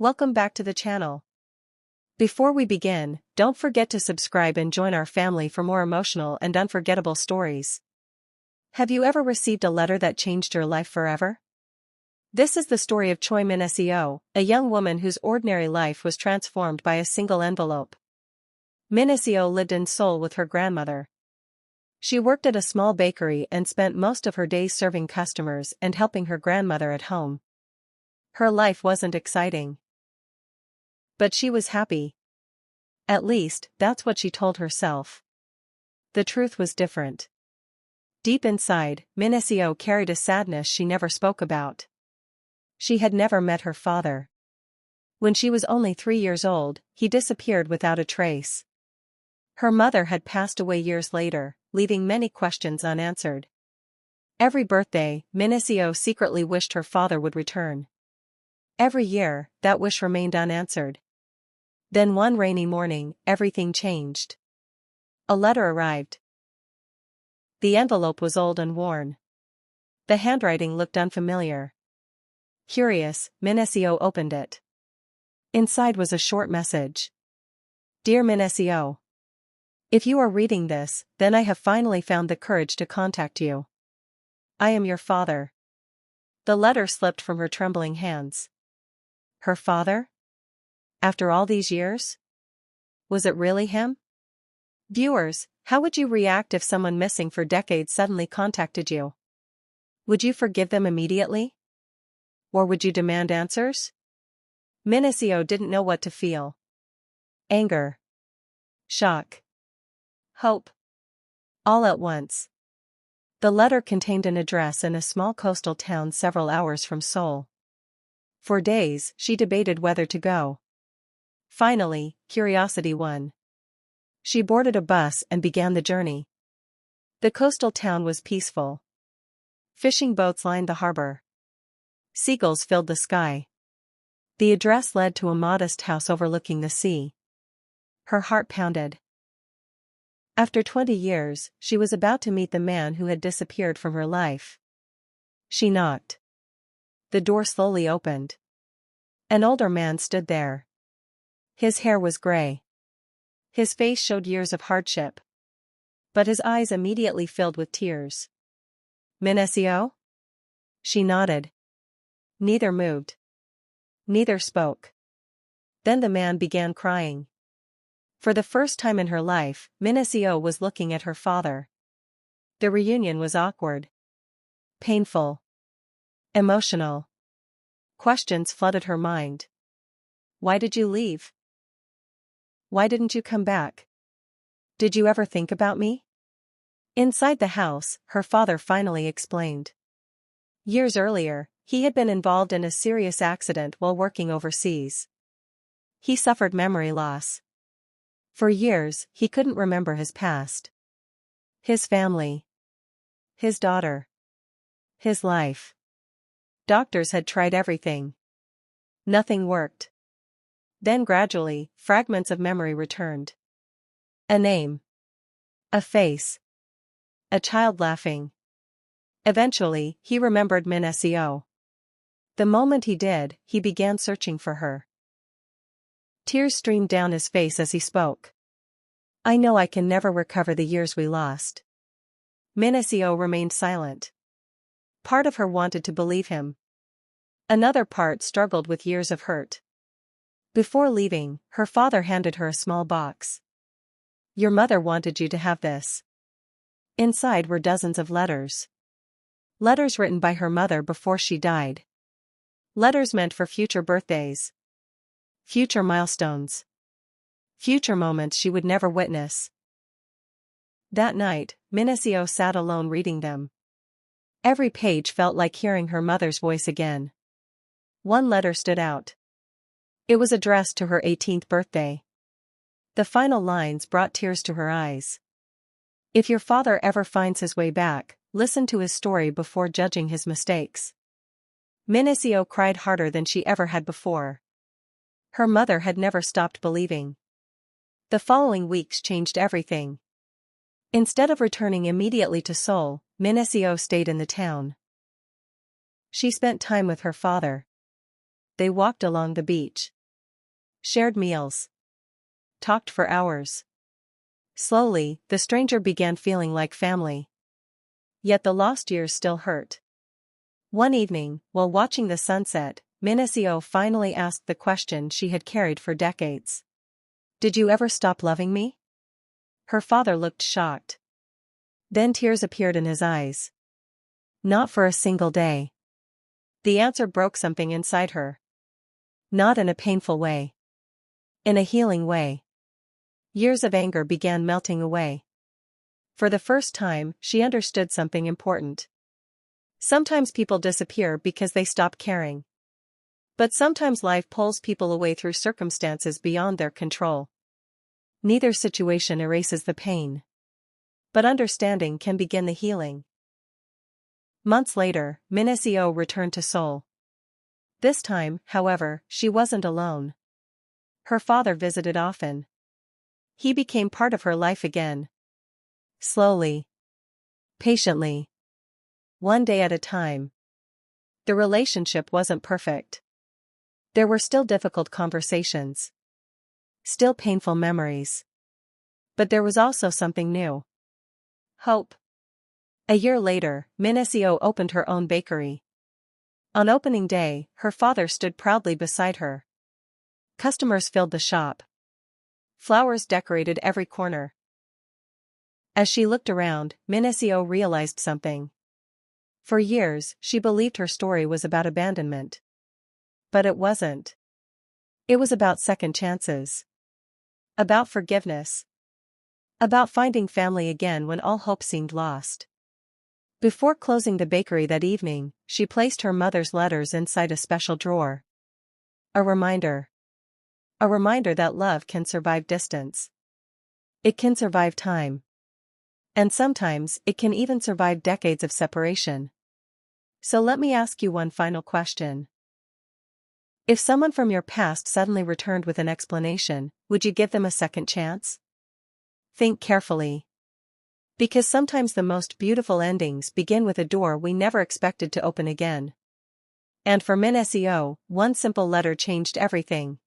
Welcome back to the channel. Before we begin, don't forget to subscribe and join our family for more emotional and unforgettable stories. Have you ever received a letter that changed your life forever? This is the story of Min-seo, a young woman whose ordinary life was transformed by a single envelope. Min-seo lived in Seoul with her grandmother. She worked at a small bakery and spent most of her days serving customers and helping her grandmother at home. Her life wasn't exciting, but she was happy. At least, that's what she told herself. The truth was different. Deep inside, Min-seo carried a sadness she never spoke about. She had never met her father. When she was only 3 years old, he disappeared without a trace. Her mother had passed away years later, leaving many questions unanswered. Every birthday, Min-seo secretly wished her father would return. Every year, that wish remained unanswered. Then one rainy morning, everything changed. A letter arrived. The envelope was old and worn. The handwriting looked unfamiliar. Curious, Min-seo opened it. Inside was a short message. Dear Min-seo, if you are reading this, then I have finally found the courage to contact you. I am your father. The letter slipped from her trembling hands. Her father? After all these years? Was it really him? Viewers, how would you react if someone missing for decades suddenly contacted you? Would you forgive them immediately? Or would you demand answers? Min-seo didn't know what to feel. Anger. Shock. Hope. All at once. The letter contained an address in a small coastal town several hours from Seoul. For days, she debated whether to go. Finally, curiosity won. She boarded a bus and began the journey. The coastal town was peaceful. Fishing boats lined the harbor. Seagulls filled the sky. The address led to a modest house overlooking the sea. Her heart pounded. After 20 years, she was about to meet the man who had disappeared from her life. She knocked. The door slowly opened. An older man stood there. His hair was gray. His face showed years of hardship. But his eyes immediately filled with tears. Min-seo? She nodded. Neither moved. Neither spoke. Then the man began crying. For the first time in her life, Min-seo was looking at her father. The reunion was awkward. Painful. Emotional. Questions flooded her mind. Why did you leave? Why didn't you come back? Did you ever think about me? Inside the house, her father finally explained. Years earlier, he had been involved in a serious accident while working overseas. He suffered memory loss. For years, he couldn't remember his past. His family. His daughter. His life. Doctors had tried everything. Nothing worked. Then gradually, fragments of memory returned. A name. A face. A child laughing. Eventually, he remembered Min-seo. The moment he did, he began searching for her. Tears streamed down his face as he spoke. I know I can never recover the years we lost. Min-seo remained silent. Part of her wanted to believe him. Another part struggled with years of hurt. Before leaving, her father handed her a small box. Your mother wanted you to have this. Inside were dozens of letters. Letters written by her mother before she died. Letters meant for future birthdays. Future milestones. Future moments she would never witness. That night, Min-seo sat alone reading them. Every page felt like hearing her mother's voice again. One letter stood out. It was addressed to her 18th birthday. The final lines brought tears to her eyes. If your father ever finds his way back, listen to his story before judging his mistakes. Min-seo cried harder than she ever had before. Her mother had never stopped believing. The following weeks changed everything. Instead of returning immediately to Seoul, Min-seo stayed in the town. She spent time with her father. they walked along the beach. Shared meals. Talked for hours. Slowly, the stranger began feeling like family. Yet the lost years still hurt. One evening, while watching the sunset, Min-seo finally asked the question she had carried for decades. "Did you ever stop loving me?" Her father looked shocked. Then tears appeared in his eyes. "Not for a single day." The answer broke something inside her. Not in a painful way. In a healing way. Years of anger began melting away. For the first time, she understood something important. Sometimes people disappear because they stop caring. But sometimes life pulls people away through circumstances beyond their control. Neither situation erases the pain. But understanding can begin the healing. Months later, Min-seo returned to Seoul. This time, however, she wasn't alone. Her father visited often. He became part of her life again. Slowly. Patiently. One day at a time. The relationship wasn't perfect. There were still difficult conversations. Still painful memories. But there was also something new. Hope. A year later, Min-seo opened her own bakery. On opening day, her father stood proudly beside her. Customers filled the shop. Flowers decorated every corner. As she looked around, Min-seo realized something. For years, she believed her story was about abandonment. But it wasn't. It was about second chances. About forgiveness. About finding family again when all hope seemed lost. Before closing the bakery that evening, she placed her mother's letters inside a special drawer. A reminder. A reminder that love can survive distance. It can survive time. And sometimes, it can even survive decades of separation. So let me ask you one final question. If someone from your past suddenly returned with an explanation, would you give them a second chance? Think carefully. Because sometimes the most beautiful endings begin with a door we never expected to open again. And for Min-seo, one simple letter changed everything.